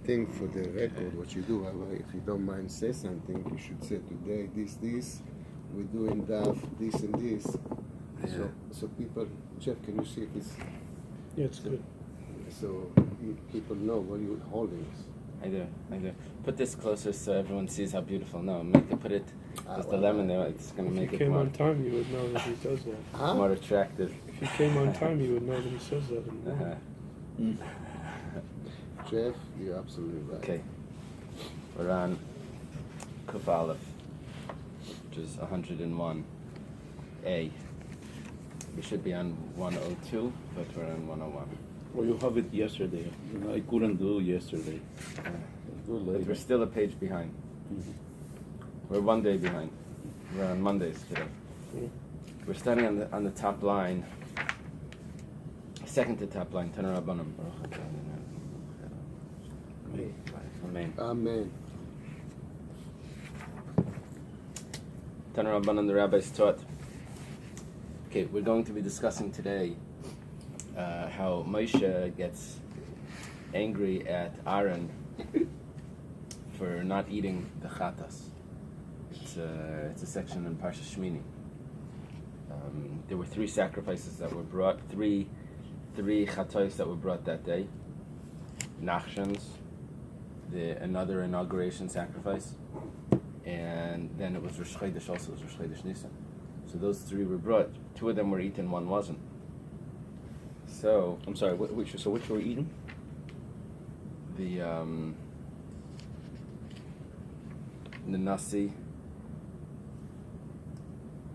think for the record, what you do, if you don't mind, say something. You should say today this. We're doing Daf, this and this. Yeah. So people, Jeff, can you see if it's? Yeah, it's good. So people know what you're holding. I do. Put this closer so everyone sees how beautiful. No, put it with the lemon there. It's going to make If it you came more, on time, you would know that he does that. Huh? more attractive. If you came on time, you would know that he says that. In the morning. Jeff, you're absolutely right. Okay. We're on Kuf Aleph, which is 101A. We should be on 102, but we're on 101. Well, you have it yesterday. I couldn't do yesterday. But we're still a page behind. We're 1 day behind. We're on Mondays today. We're starting on the top line, second to top line. Tanur Rabbanim. Amen. Amen. Tanur Rabbanim, the rabbis taught. Okay, we're going to be discussing today how Moshe gets angry at Aaron for not eating the chatas. It's a section in Parsha Shmini. There were 3 sacrifices that were brought, three chatos that were brought that day. Nachshons, another inauguration sacrifice, and then it was Rosh Chodesh also, it was Rosh Chodesh Nisan. So those 3 were brought. 2 of them were eaten, 1 wasn't. So I'm sorry. Which were eaten? the Nasi,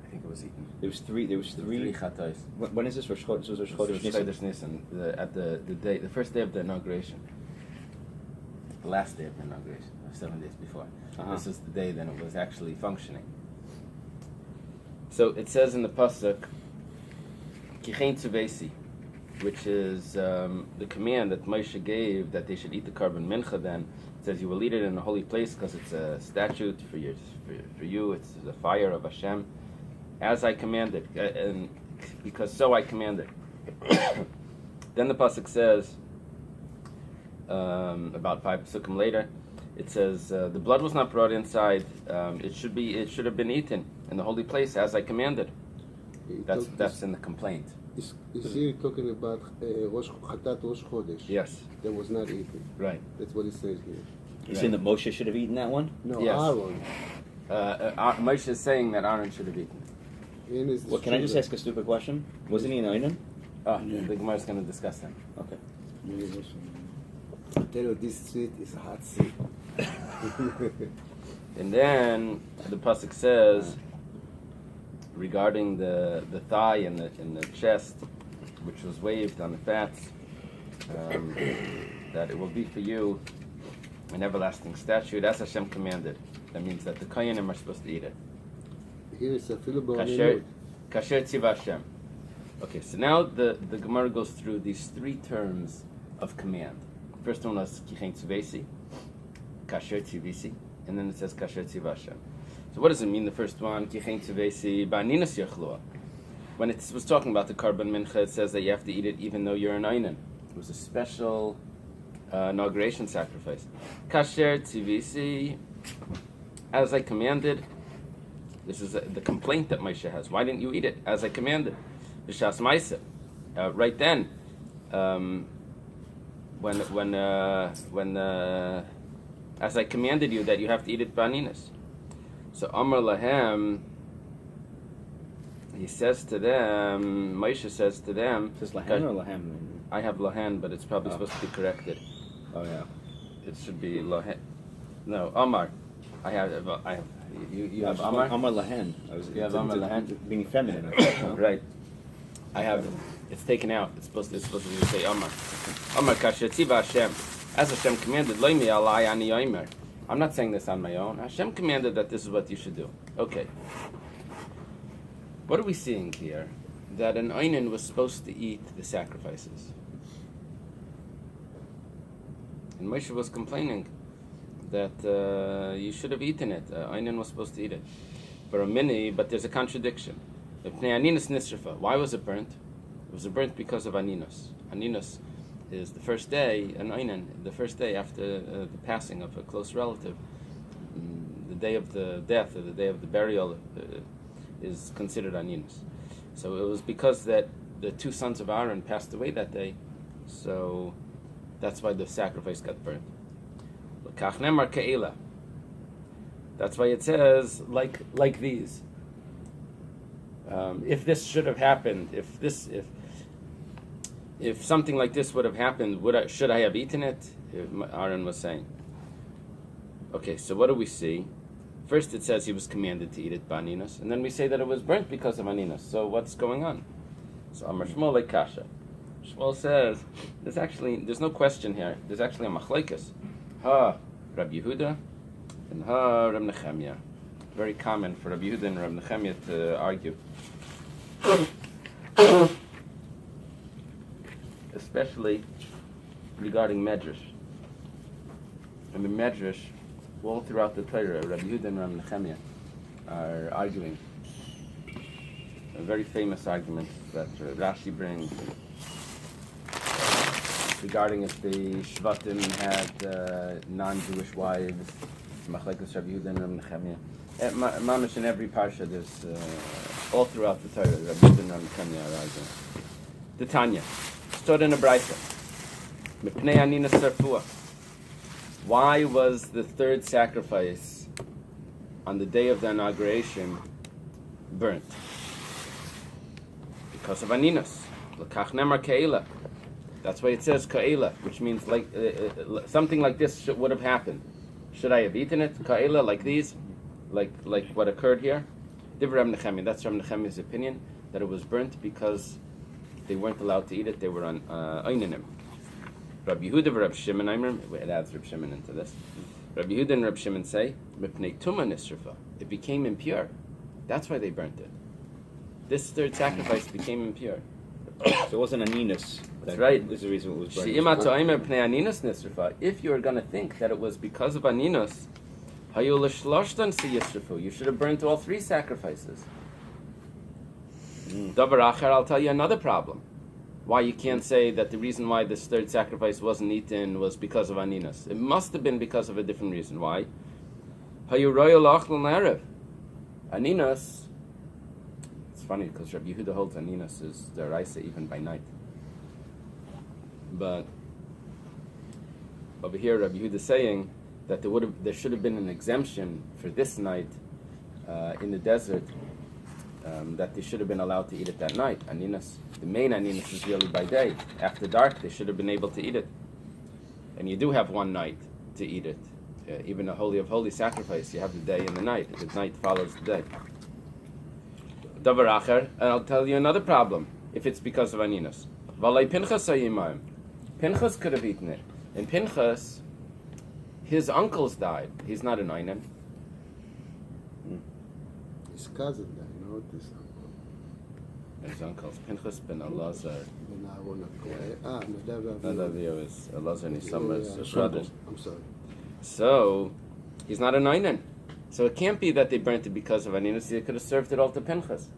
I think it was eaten. There was three. Three chatos. When is this? Rosh Chodesh? This was Rosh Chodesh Nisan. Chodesh Nisan. The first day of the inauguration. The last day of the inauguration, 7 days before. This is the day then it was actually functioning. So it says in the pasuk, Kichein Tzuvesi, which is the command that Moshe gave that they should eat the carbon mincha. Then it says you will eat it in a holy place because it's a statute for you. It's the fire of Hashem, as I commanded, and because so I commanded. Then the pasuk says, about 5 pasukim later, it says the blood was not brought inside. It should have been eaten in the holy place as I commanded. That's in the complaint. Is he talking about Chatat Rosh Chodesh? Yes. That was not eaten. Right. That's what it says here. You saying that Moshe should have eaten that one? No, Yes. Aaron. Moshe is saying that Aaron should have eaten. Well, can I just ask a stupid question? Wasn't he an Einan? The Gemara is going to discuss that. Okay. I tell you, this street is a hot seat. And then the pasuk says, regarding the thigh and the chest, which was waved on the fats, that it will be for you an everlasting statute, as Hashem commanded. That means that the Kohanim are supposed to eat it. Here is a filibuster. Kasher tziva Hashem. Okay, so now the Gemara goes through these 3 terms of command. First one was Kichein Tzuvesi, Kasher Tzivisi, and then it says Kasher tziva Hashem. So what does it mean, the first one, Kichein Tzuvesi Ba'aninas Yachlua? When it was talking about the carbon mincha, it says that you have to eat it even though you're an Einan. It was a special inauguration sacrifice. Kasher Tzivisi, as I commanded. This is the complaint that Moshe has. Why didn't you eat it as I commanded? B'shas Ma'aseh. Right then, when as I commanded you that you have to eat it ba'aninas. So Amar Lahem, he says to them, Moshe says to them, Is this Lahan or Lahem? I have Lahan, but it's probably supposed to be corrected. Oh yeah. It should be Lahan. No, Amar. I have. You have Amar. Amar Lahan. You have Amar Lahan. Being feminine. Right. I have. It's taken out. It's supposed to say Amar. Amar Kasher Tziva Hashem. As Hashem commanded, Lo mi alai ani yomer. I'm not saying this on my own. Hashem commanded that this is what you should do. Okay. What are we seeing here? That an Einan was supposed to eat the sacrifices. And Moshe was complaining that you should have eaten it. Einan was supposed to eat it. For a mini, but there's a contradiction. Why was it burnt? It was burnt because of Aninos. Aninos is the first day, an Einan, the first day after the passing of a close relative, the day of the death or the day of the burial is considered Aninus. So it was because that the two sons of Aaron passed away that day, so that's why the sacrifice got burnt. L'kach nemar ke'ela. That's why it says like these. If this should have happened, if something like this would have happened, should I have eaten it? Aaron was saying. Okay, so what do we see? First it says he was commanded to eat it b'aninos, and then we say that it was burnt because of aninos. So what's going on? So Amar Shmuel like kasha. Shmuel says there's no question here. There's actually a machlekes. Ha Rabbi Yehuda and ha Reb Nechemia. Very common for Rabbi Yehuda and Reb Nechemia to argue. Especially regarding Medrash. I mean, Medrash, all throughout the Torah, Rabbi Yehuda and Reb Nechemia are arguing. A very famous argument that Rashi brings regarding if the Shvatim had non-Jewish wives, Machlekes Rabbi Yehuda and Reb Nechemia. Mamish in every parsha, there's all throughout the Torah, Rabbi Yehuda and Reb Nechemia are arguing. The Tanya stood in a brayta. Mipnei Anina Sarfua. Why was the third sacrifice on the day of the inauguration burnt? Because of Aninos. L'kach nemar ke'ela. That's why it says ke'ela, which means like something like this would have happened. Should I have eaten it? Ke'ela, like these, like what occurred here. Divrei Reb Nechemia. That's Reb Nechemia's opinion, that it was burnt because they weren't allowed to eat it. They were on Einanim. Rabbi Yehuda and Rabbi Shimon, it adds Rabbi Shimon into this. Rabbi Yehuda and Rabbi Shimon say, Mipnei Tuma Nisrafa. It became impure. That's why they burnt it. This third sacrifice became impure. So it wasn't Aninus. That's right. This is the reason it was burnt. If you are going to think that it was because of Aninus, you should have burnt all three sacrifices. Davar Acher, I'll tell you another problem. Why you can't say that the reason why this third sacrifice wasn't eaten was because of Aninus. It must have been because of a different reason. Why? Aninus, it's funny because Rabbi Yehuda holds Aninus is deraisa even by night. But over here Rabbi Yehuda is saying that there should have been an exemption for this night in the desert, that they should have been allowed to eat it that night. Aninus, the main Aninus is really by day. After dark, they should have been able to eat it. And you do have one night to eat it. Even a Holy of Holy sacrifice, you have the day and the night. The night follows the day. Davar Acher, and I'll tell you another problem, if it's because of Aninus. Valay Pinchas Hayimim. Pinchas could have eaten it. And Pinchas, his uncles died. He's not an Einan. His cousin died, not his uncle. His uncles, Pinchas ben Elazar. Nadav is Elazar and his brothers. I'm sorry. So, he's not an Einan. So it can't be that they burnt it because of Aninus. They could have served it all to Pinchas.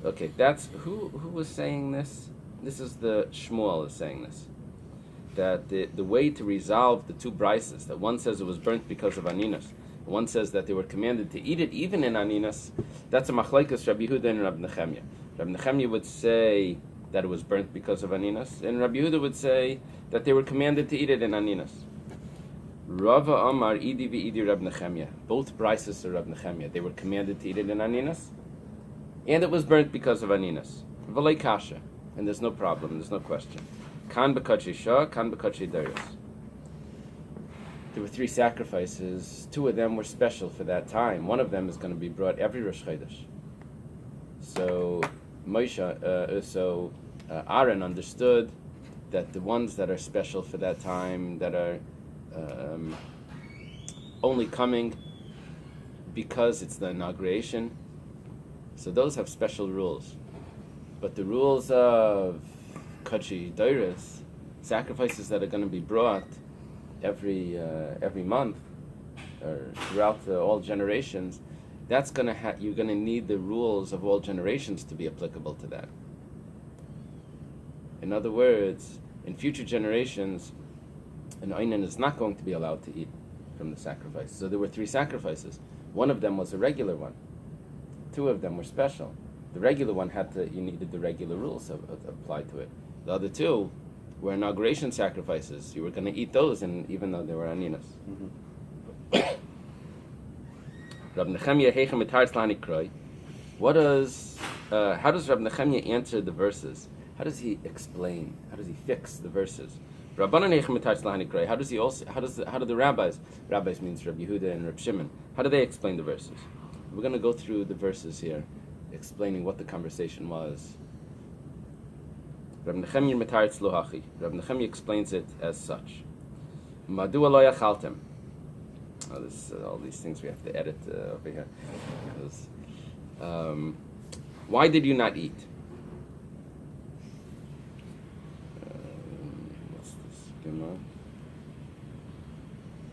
Okay, that's who was saying this? This is the Shmuel is saying this. That the way to resolve the two brises, that one says it was burnt because of Aninus, one says that they were commanded to eat it even in Aninus, that's a machlekes Rabbi Yehuda and Rabbi Nechemia. Rabbi Nechemia would say that it was burnt because of Aninus, and Rabbi Yehuda would say that they were commanded to eat it in Aninus. Rava Amar Idi v'Idi Rabbi Nechemia. Both brises are Rabbi Nechemia. They were commanded to eat it in Aninus, and it was burnt because of Aninus. V'lei kasha, and there's no problem, there's no question. Kan b'kachi shah, kan b'kachi darius. There were three sacrifices. Two of them were special for that time. One of them is going to be brought every Rosh Chodesh. So Aaron understood that the ones that are special for that time, that are only coming because it's the inauguration, so those have special rules. But the rules of Kachi Dairis, sacrifices that are going to be brought every month or throughout all generations, that's going to you're going to need the rules of all generations to be applicable to that. In other words, in future generations, an Einan is not going to be allowed to eat from the sacrifice. So there were 3 sacrifices. One of them was a regular one. 2 of them were special. The regular one you needed the regular rules applied to it. The other 2 were inauguration sacrifices. You were going to eat those, and even though they were aninas. Rab Nechemia Heichem Etarz Lani Kroi. How does Rab Nechemia answer the verses? How does he explain? How does he fix the verses? Rabbanan Heichem Etarz Lani Kroi. How do the rabbis means Rab Yehuda and Rab Shimon, how do they explain the verses? We're going to go through the verses here, explaining what the conversation was. Rab Nechemia Metaretz Lo Hachi. Rab Nechemia explains it as such. Madua lo yachaltem. All these things we have to edit over here. Why did you not eat? What's this? Gemara.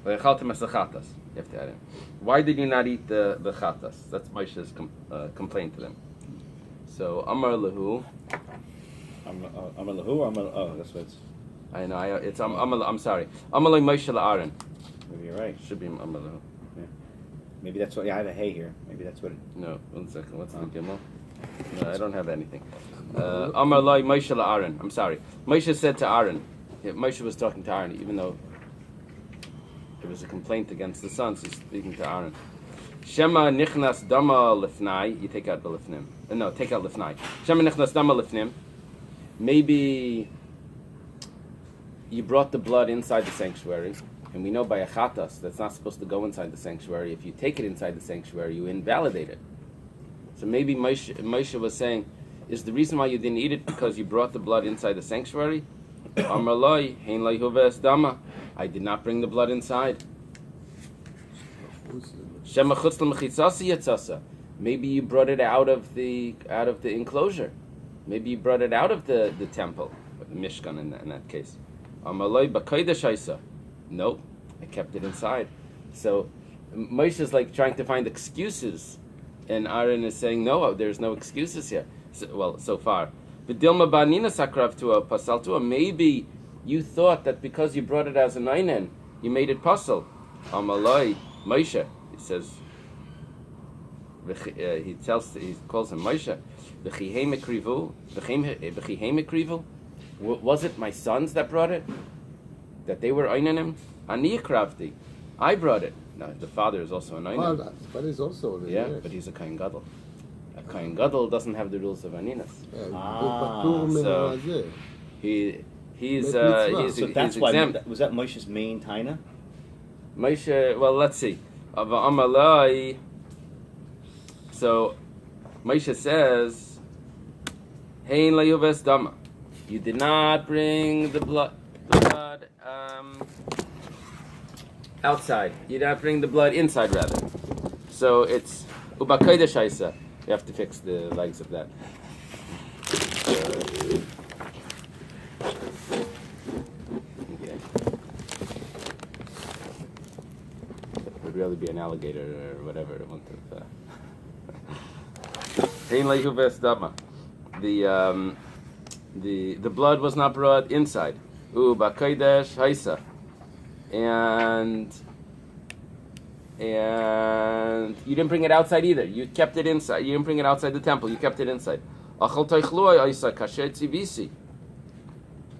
Lo yachaltem as chatas. You have to add in. Why did you not eat the chatas? That's Moshe's complaint to them. So Amar Lahu. Amar lahu, that's what it's. I know. It's I'm sorry. Amar Lahu Moshe LaAaron. Maybe you're right. Should be Amar Lahu. Yeah. Maybe that's what. Yeah, I have a hay here. Maybe that's what. No. 1 second. What's the Gimel? No, I don't have anything. Amar Lahu Moshe LaAaron. I'm sorry. Moshe said to Aaron. Yeah, Moshe was talking to Aaron, even though there was a complaint against the sons. He's speaking to Aaron. Shema nichnas dama lifnai. You take out the lifnim. No, take out lifnai. Shema nichnas dama lifnim. Maybe you brought the blood inside the sanctuary, and we know by a chatas that's not supposed to go inside the sanctuary. If you take it inside the sanctuary, you invalidate it. So maybe Moshe was saying, is the reason why you didn't eat it because you brought the blood inside the sanctuary? Amar loi, hein lai huves dama. I did not bring the blood inside. Shema chutz l'mechitzasi yatzasa. Maybe you brought it out of the enclosure. Maybe you brought it out of the temple, or the Mishkan in that case. Amaloi b'kodesh haisa. Nope, I kept it inside. So Moshe is like trying to find excuses, and Aaron is saying, no, there's no excuses here. So far. V'dilma ba'nina sakrav tua pasal tua. Maybe you thought that because you brought it as an einen, you made it pasal. Amaloi Moshe. He says. He calls him Moshe. Was it my sons that brought it? That they were einanim? Ani kravti. I brought it. No, the father is also an einan. Well, but he's also yeah, but he's a kain gadol. A kain gadol doesn't have the rules of aninas. So he's So that's why. exempt. Was that Moshe's main taina? Moshe. Well, let's see. Amalai. So Moshe says, "Hein layuves dama." You did not bring the blood outside. You did not bring the blood inside, rather. So it's ubakodesh haisa. You have to fix the legs of that. Okay. It would really be an alligator or whatever. It wouldn't have. The blood was not brought inside. B'kodesh haisa, and you didn't bring it outside either. You kept it inside. You didn't bring it outside the temple. You kept it inside.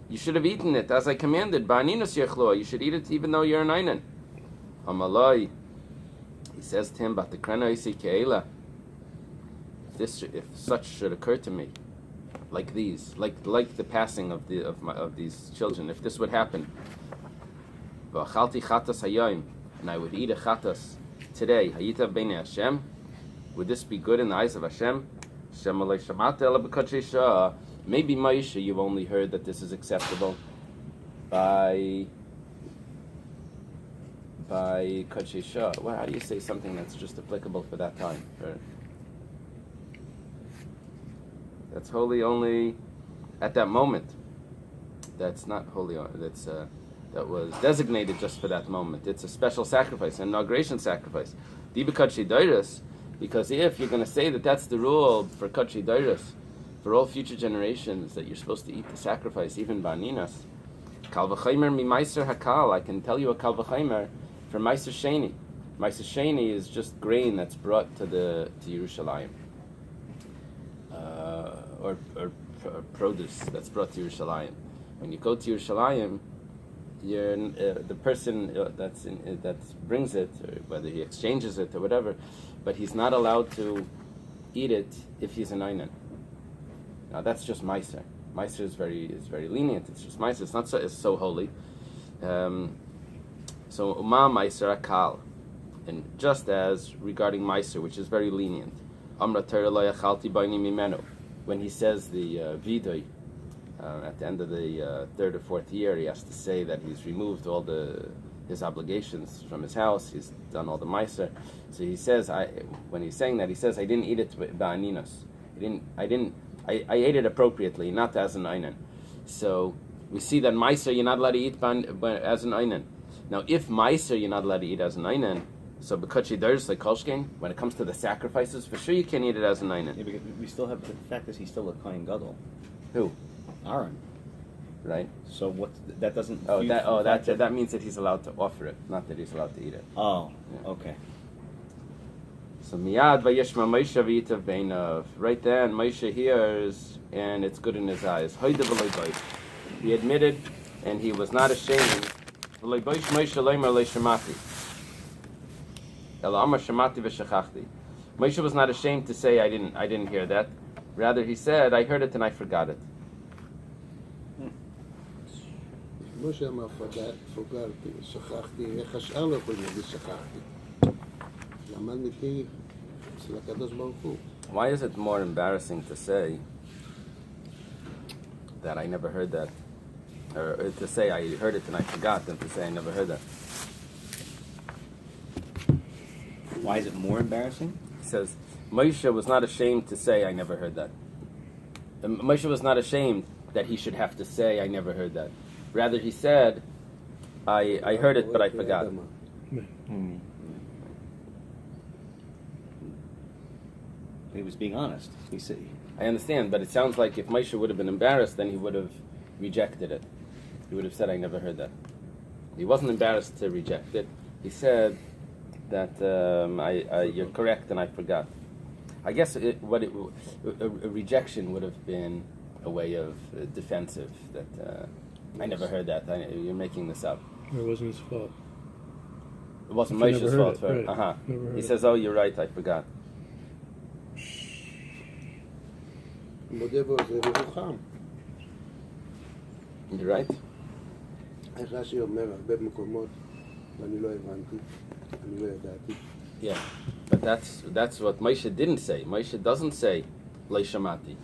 You should have eaten it as I commanded. You should eat it even though you're an einan. Amalai. He says to him, "But the krena isi keila." If such should occur to me, like these, like the passing of these children, if this would happen, v'achalti chatas hayom, and I would eat a chatas today, hayita b'nei Hashem, would this be good in the eyes of Hashem? Maybe Moshe, you've only heard that this is acceptable by Kodesh Shah. Well, how do you say something that's just applicable for that time? That's holy only at that moment. That's not holy. That was designated just for that moment. It's a special sacrifice, an inauguration sacrifice. Because if you're going to say that that's the rule for Kachri Dairis, for all future generations, that you're supposed to eat the sacrifice, even baninas, Kal v'chaymer mi meiser hakal. I can tell you a kal v'chaymer for meiser sheni. Meiser sheni is just grain that's brought to Yerushalayim, or produce that's brought to Yerushalayim. When you go to Yerushalayim, you're the person that brings it, or whether he exchanges it or whatever, but he's not allowed to eat it if he's an einan. Now that's just meiser. Meiser is very lenient. It's just meiser. It's not so holy. So uma meiser akal, and just as regarding meiser, which is very lenient, amra Torah lo yachalti b'ani mimenu, when he says the vidoy at the end of the third or fourth year, he has to say that he's removed all his obligations from his house. He's done all the meiser. So he says, when he's saying that, he says, I didn't eat it ba'aninos. I ate it appropriately, not as an einan. So we see that meiser you're not allowed to eat as an einan. Now, if meiser you're not allowed to eat as an einan, so b'kotchi ders like kolshkein, when it comes to the sacrifices, for sure you can't eat it as an einan. Yeah, because we still have the fact that he's still a kohen gadol. Who? Aaron. Right. So what? That doesn't. That means that he's allowed to offer it, not that he's allowed to eat it. Oh. Yeah. Okay. So miyad vayishma Moshe v'yitav beinav. Right then, Moshe hears, and it's good in his eyes. Hoyde v'loy boish. He admitted, and he was not ashamed. V'loy boish Moshe leimer le shemati. Ela amar shemati v'shachachti. Moshe was not ashamed to say, I didn't hear that. Rather, he said, I heard it and I forgot it. משה אמר פוגרתי, שכחתי, איך השאר לא יכולים להגיד שכחתי. למד מפי אצל הקדוש ברוך הוא. Why is it more embarrassing to say that I never heard that, or to say I heard it and I forgot, than to say I never heard that? Why is it more embarrassing? He says, Moshe was not ashamed to say I never heard that. Moshe was not ashamed that he should have to say I never heard that. Rather, he said, I heard it, but I forgot. He was being honest. He said, I understand, but it sounds like if Moshe would have been embarrassed, then he would have rejected it. He would have said, I never heard that. He wasn't embarrassed to reject it. He said that you're correct and I forgot. I guess a rejection would have been a way of defensive, that I never heard that. You're making this up. It wasn't his fault. It wasn't If you Moshe's never fault. heard it, right. Never heard He it. says, oh, you're right, I forgot. מודה ועוזב ירוחם. You're right. איך רש"י אומר הרבה מקומות, ואני לא הבנתי, אני לא ידעתי. Yeah, but that's what Moshe didn't say. Moshe doesn't say, Lei Shamati.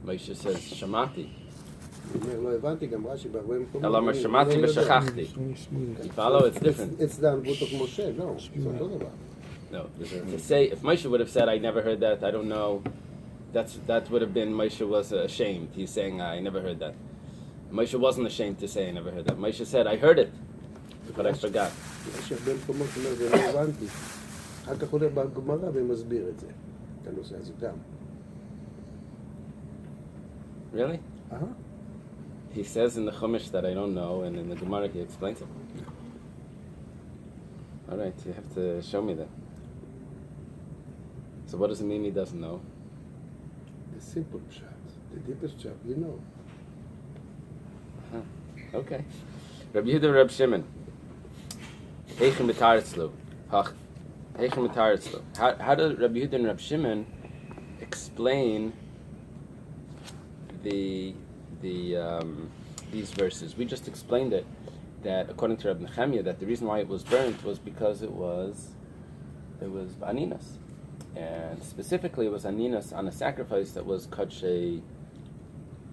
Moshe says, Shamati. הוא אומר, לא הבנתי, גם רש"י בהרבה מקומות. אלא אומר, שמעתי ושכחתי. It's only smooth. You follow? It's different. It's the ענבות of משה, לא, זה אותו דבר. No, to say, if Moshe would have said, I never heard that, I don't know, that would have been, Moshe was ashamed. He's saying, I never heard that. Moshe wasn't ashamed to say, I never heard that. Moshe said, I heard it, but I forgot. יש הרבה מקומות שאומר, זה לא הבנתי. אחר כך עולה בגמרא ומסביר את זה, את הנושא הזה גם. Really? אהה. He says in the Chumash that I don't know, and in the Gemara he explains it. All right, you have to show me that. So what does it mean he doesn't know? The simple pshat, the deepest pshat, you know. Okay. Rabbi Yehuda, Rabbi Shimon. Heichem b'taritzlu. Heichem b'taritzlu. How do Rabbi Yehuda and Rabbi Shimon explain these verses? We just explained it, that according to Rabbi Nechemia, that the reason why it was burnt was because it was aninas, and specifically it was aninas on a sacrifice that was kadshay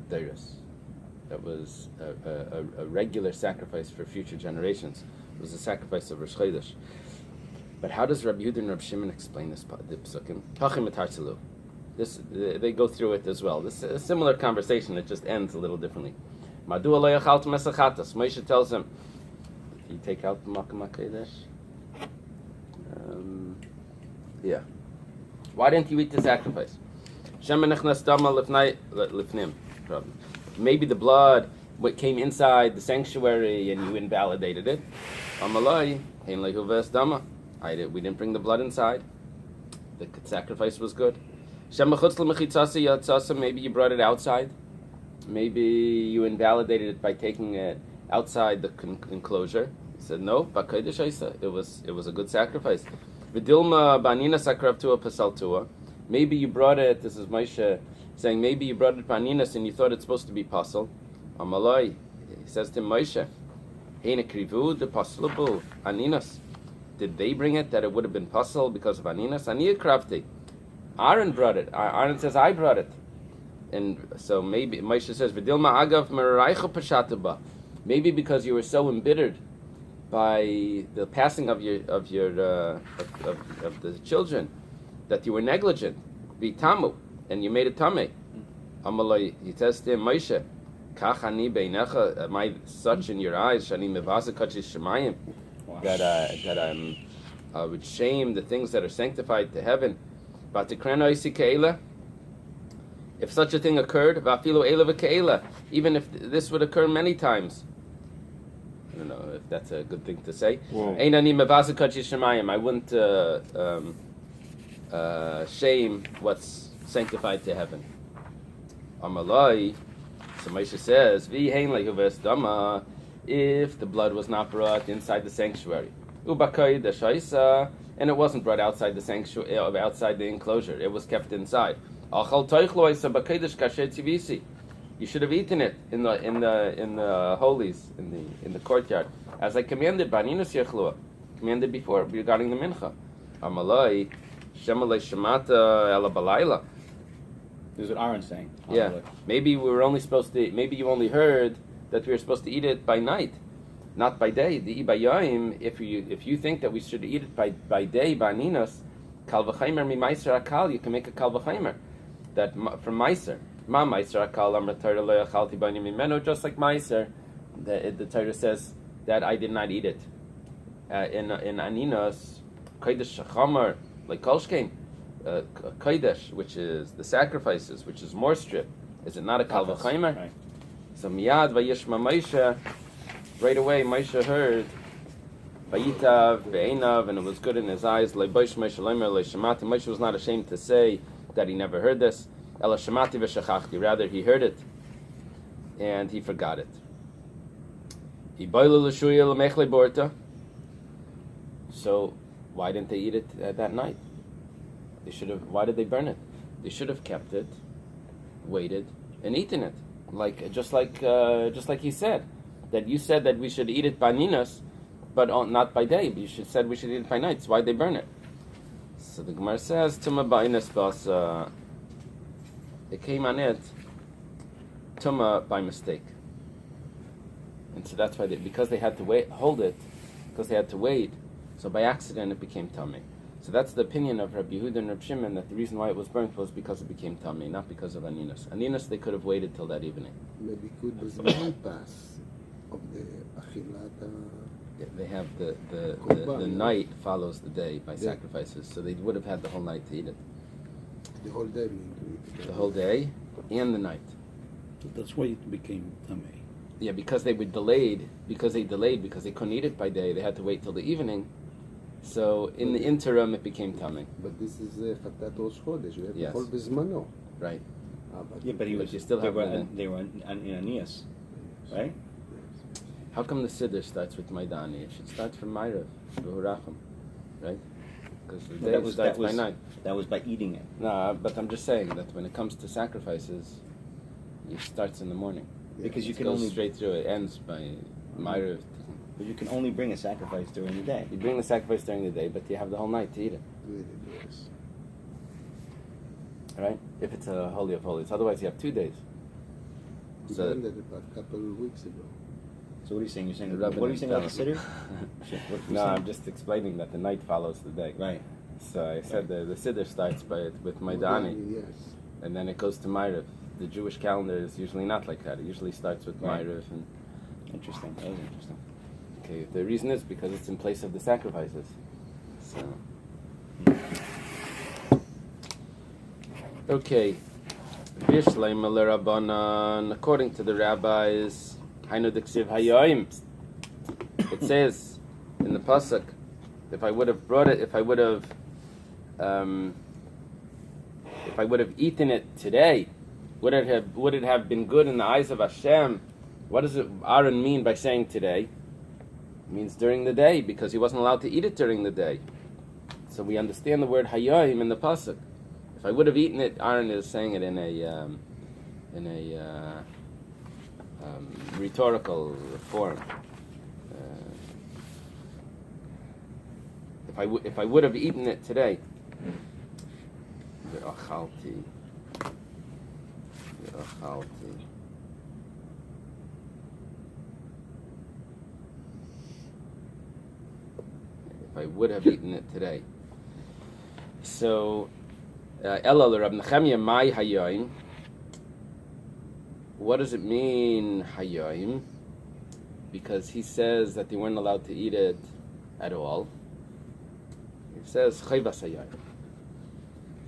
deiros. That was a regular sacrifice for future generations. It was a sacrifice of Rosh Chodesh. But how does Rabbi Yehuda and Rabbi Shimon explain this the psukim? Hachim etartelu. They go through it as well. This is a similar conversation. It just ends a little differently. Madu lo yachalt mesachatas. Moshe tells him, "You take out the Makam HaKodesh." Yeah. Why didn't you eat the sacrifice? Shem nechnas dama lifnim. Maybe the blood what came inside the sanctuary and you invalidated it. Amalai, hein lehu v'esdama. We didn't bring the blood inside. The sacrifice was good. Maybe you brought it outside. Maybe you invalidated it by taking it outside the enclosure. He said, no, it was a good sacrifice. Vidilma banina sakravtua pasaltua. Maybe you brought it, this is Moshe saying, maybe you brought it baninas and you thought it's supposed to be pasal. Amalai, he says to Moshe, Heina krivu de paslabu aninas. Did they bring it that it would have been pasal because of aninas? Aniya kravti. Aaron brought it. Aaron says, I brought it. And so maybe Moshe says, "V'dilma agav meraycha pashataba." Maybe because you were so embittered by the passing of the children that you were negligent, v'tamu, and you made it tameh. Amalai, he says to him, Moshe, "Kach ani beinecha, am I such in your eyes? Shani mevasa kachis shemayim, that I would shame the things that are sanctified to heaven. Batikrena isi ke'ela." If such a thing occurred, even if this would occur many times, I don't know if that's a good thing to say. I wouldn't shame what's sanctified to heaven. Amalai, so Moshe says, if the blood was not brought inside the sanctuary, and it wasn't brought outside the sanctuary, outside the enclosure, it was kept inside. You should have eaten it in the holies, in the courtyard, as I commanded. Commanded before regarding the mincha. Amalai shemalei shemata ela balayla. This is what Aaron's saying. Yeah, maybe we were only supposed to. Maybe you only heard that we were supposed to eat it by night, not by day. The ibayayim. If you think that we should eat it by day, by ninas, kal v'chaymer mi meiser akal. You can make a kal v'chaymer. That from Meiser, Ma Meiser Akal Amar Torah Lo Yachalti Bani Mimeno, just like Meiser, the Torah says that I did not eat it. In Aninos, Kodesh Chamar, like Kolshkein, Kodesh, which is the sacrifices, which is more strict. Is it not a Kal V'chaymer? Right. So Miyad Vayishma Moshe, right away Moshe heard Vayitav Ve'enav, and it was good in his eyes. Leibosh Moshe Leimer Leishemati. Moshe was not ashamed to say that he never heard this. Ela shemati v'shachachti. Rather, he heard it and he forgot it. So why didn't they eat it that night? They should have. Why did they burn it? They should have kept it, waited, and eaten it. Just like he said that you said that we should eat it by ninas, but not by day. You said we should eat it by night. So why'd they burn it? So the Gemara says, Tuma ba'ines basa, it came on it, Tuma by mistake. And so that's why, because they had to hold it, because they had to wait, so by accident it became Tummy. So that's the opinion of Rabbi Yehuda and Rabbi Shimon, that the reason why it was burnt was because it became Tummy, not because of Aninas. Aninas, they could have waited till that evening. Maybe could the pass of the Achilata. Yeah, they have the night follows the day by sacrifices, so they would have had the whole night to eat it. The whole day we need to eat it. The whole day and the night. That's why it became tamei. Yeah, because they delayed because they couldn't eat it by day. They had to wait till the evening. So in the interim, it became tamei. But this is Chatat Rosh Chodesh. You have Yes. to hold Bizmano. Right. But you still have they were in Aeneas, right? How come the Siddur starts with Maidani? It should start from Ma'ariv, B'hurachim, right? Because the day starts by night. That was by eating it. No, but I'm just saying that when it comes to sacrifices, it starts in the morning. Because you It can goes only straight through. It ends by Ma'ariv. But you can only bring a sacrifice during the day. You bring the sacrifice during the day, but you have the whole night to eat it. Yes. Right? If it's a Holy of Holies. Otherwise, you have 2 days. We So, learned that about a couple of weeks ago. So what are you saying? You're saying The what are you saying about the Rabbanim Siddur? no, I'm just explaining that the night follows the day. Right. So I said the Siddur starts with Maidani, Yes. and then it goes to Ma'ariv. The Jewish calendar is usually not like that. It usually starts with Right. Ma'ariv. And Interesting. That was interesting. okay, the reason is because it's in place of the sacrifices. So okay, Vishleim Rabbanan. According to the rabbis, Hainu Diksiv Hayoim. It says in the pasuk, if I would have brought it, if I would have eaten it today, would it have been good in the eyes of Hashem? What does Aaron mean by saying today? It means during the day, because he wasn't allowed to eat it during the day. So we understand the word Hayoim in the pasuk. If I would have eaten it, Aaron is saying it in a rhetorical form. If I would have eaten it today, Ve'achalti. If I would have eaten it today. So, Ela Rab Nechemia Mai Hayoim. What does it mean, Hayoim? Because he says that they weren't allowed to eat it at all. He says Chayvas Hayoim.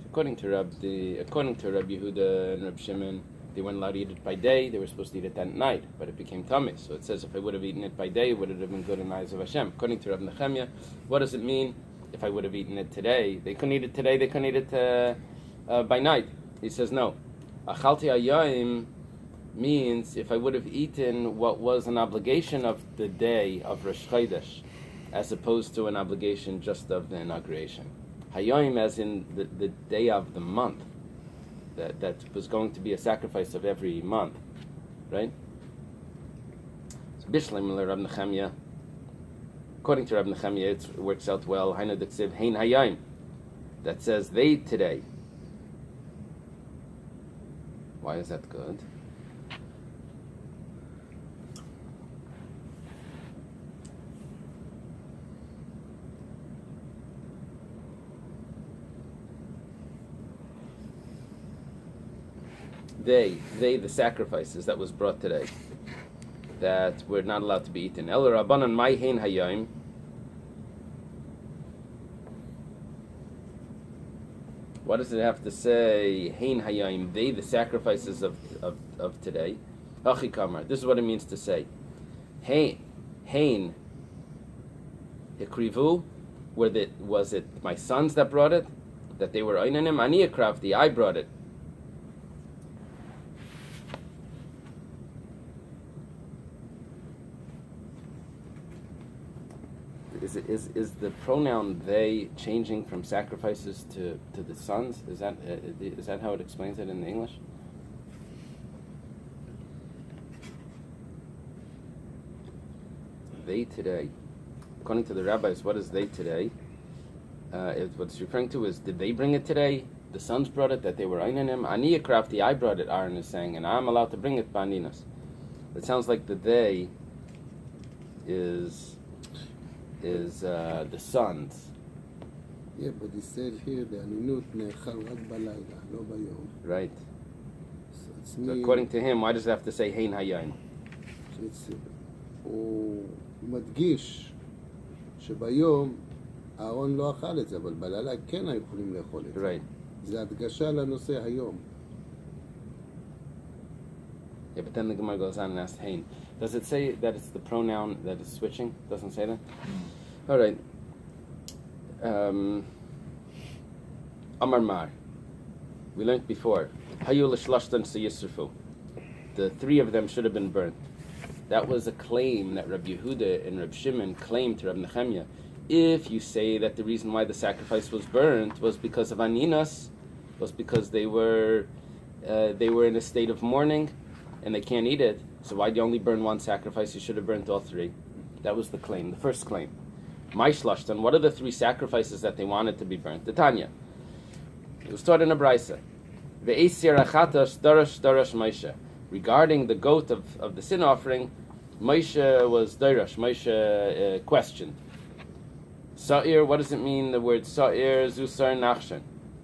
According to Rabbi Yehuda and Rabbi Shimon, they weren't allowed to eat it by day. They were supposed to eat it at night, but it became tummy. So it says, if I would have eaten it by day, would it have been good in the eyes of Hashem? According to Rabbi Nechemia, what does it mean? If I would have eaten it today, they couldn't eat it today. They couldn't eat it by night. He says no. Achalti Hayoim means if I would have eaten what was an obligation of the day of Rosh Chodesh, as opposed to an obligation just of the inauguration. Hayoim as in the day of the month, that was going to be a sacrifice of every month, right? So Bishlam Rab Nechemia, according to Rab Nechemia, it works out well. Hainu Diksiv Hein Hayoim, that says they today. Why is that good? They, the sacrifices that was brought today, that were not allowed to be eaten. El Rabbanan Mai Hein Hayoim. What does it have to say? Hein Hayoim. They, the sacrifices of today. Achi Kamar. This is what it means to say. Hein Hikrivu. Was it my sons that brought it? That they were Einanim? Ani Akravdi. I brought it. Is the pronoun they changing from sacrifices to the sons? Is that how it explains it in the English? They today, according to the rabbis, what is they today? What it's referring to is, did they bring it today? The sons brought it, that they were einanim. Ani krafti, I brought it, Aaron is saying, and I'm allowed to bring it, baninas. It sounds like the they is the sons. Yeah, but he said here the aninut ne'echal rak balayla, lo bayom. Right. So according to him, why does it have to say hein hayayim? הוא מדגיש שביום אהרון לא אכל את זה, אבל בלילה כן היו יכולים לאכול את זה. Right. זה הדגשה לנושא היום. Yeah, but then the Gemara goes on and asks hein. Does it say that it's the pronoun that is switching? Doesn't say that? All right. Amar Mar. We learned before. Hayu l'shlashtan seyisrfu. The three of them should have been burnt. That was a claim that Rabbi Yehuda and Rabbi Shimon claimed to Rabbi Nechemia. If you say that the reason why the sacrifice was burnt was because of aninas, was because they were in a state of mourning and they can't eat it, so why'd you only burn one sacrifice? You should have burnt all three. That was the claim, the first claim. Maishlashtan, what are the three sacrifices that they wanted to be burnt? The Tanya. It was taught in a brisa. Ve'esir achatash darash Moshe. Regarding the goat of the sin offering, Moshe was darash. Moshe questioned. Sa'ir, what does it mean, the word Sa'ir, Zusar, Nachshan?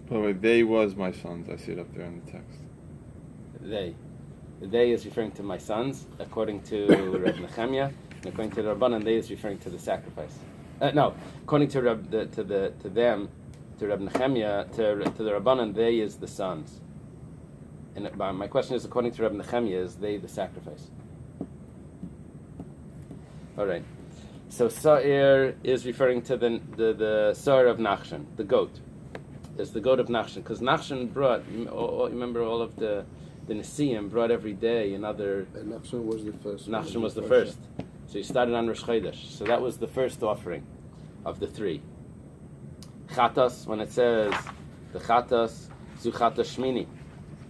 By the way, they was my sons. I see it up there in the text. They. They is referring to my sons, according to Rabbi Nechemia, and according to the Rabbanan, they is referring to the sacrifice. No, according to Rabbi Nechemia, to the Rabbanan, they is the sons. And my question is, according to Rabbi Nechemia, is they the sacrifice? All right. So Sa'ir is referring to the Sa'ir of Nachshon, the goat. It's the goat of Nachshon, because Nachshon brought, remember all of the Nesiim brought every day another. And Nachshon was the first. Nachshon was the first. So he started on Rosh Chodesh. So that was the first offering of the three. Chatas, when it says the Chatas, Zu Chatas Shmini.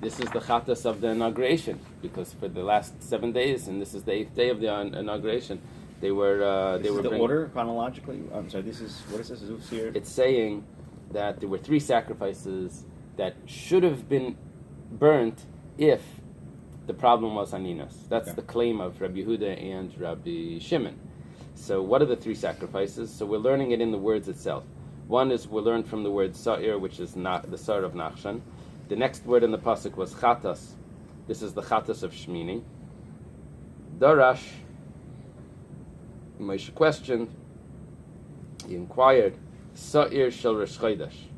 This is the Chatas of the inauguration, because for the last 7 days, and this is the 8th day of the inauguration, they were This is the bringing, order chronologically. I'm sorry. This is what is this? Zuf here. It's saying that there were 3 sacrifices that should have been burnt if the problem was Aninos. That's the claim of Rabbi Yehuda and Rabbi Shimon. So what are the 3 sacrifices? So we're learning it in the words itself. One is we learned from the word Sa'ir, which is not the Sa'ir of Nachshon. The next word in the pasuk was Chatas. This is the Chatas of Shmini. Darash, Moshe questioned, he inquired, Sa'ir shel Rosh Chodesh.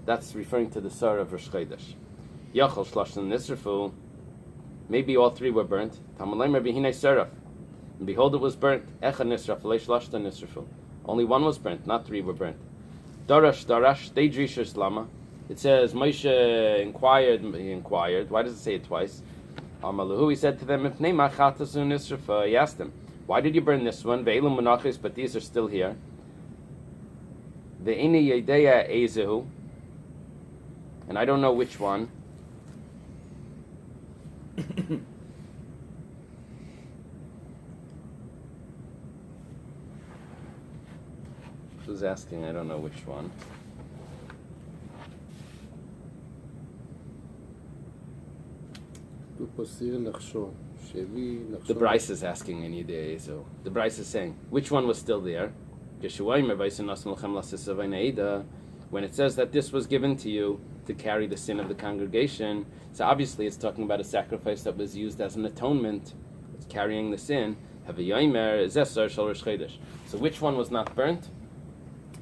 That's referring to the Sa'ir of Rosh Chodesh. Yachal Shloshen Nisrafu. Maybe all 3 were burnt. Tamalaymer Behinei Seraf. And behold, it was burnt. Echa Nisraf, Lei Shloshen Nisrafu. Only 1 was burnt, not 3 were burnt. Darash, they drishers lama. It says Moshe inquired. He inquired. Why does it say it twice? Amalahu. He said to them, "If Chatasu Nisrafa." He asked them, "Why did you burn this one? Ve'elum Menachis, but these are still here." Ve'ini Yedeya Ezehu, and I don't know which one. Who's asking? I don't know which one. The Bryce is asking any day, so the Bryce is saying, which one was still there? When it says that this was given to you to carry the sin of the congregation, so obviously it's talking about a sacrifice that was used as an atonement. It's carrying the sin. So which one was not burnt?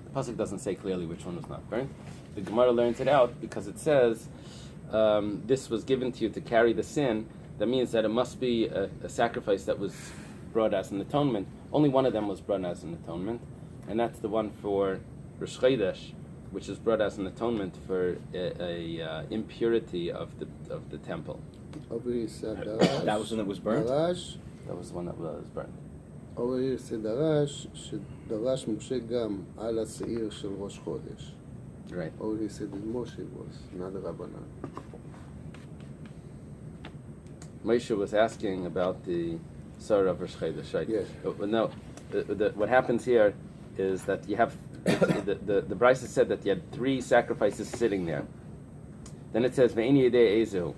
The pasuk doesn't say clearly which one was not burnt. The Gemara learns it out because it says this was given to you to carry the sin. That means that it must be a sacrifice that was brought as an atonement. Only one of them was brought as an atonement, and that's the one for Rosh Chodesh, which is brought as an atonement for a impurity of the temple. Over here said That was when it was burnt. That was the one that was burnt. over here said שדרש משה גם על השעיר של ראש חודש. Right. Over here said that Moshe was, not the Rabbanan. Moshe was asking about the Sa'ir of Rosh Chodesh, right? Yes. No, what happens here is that you have the Bryce said that you had 3 sacrifices sitting there. Then it says Ve'eni Yedei Ezehu.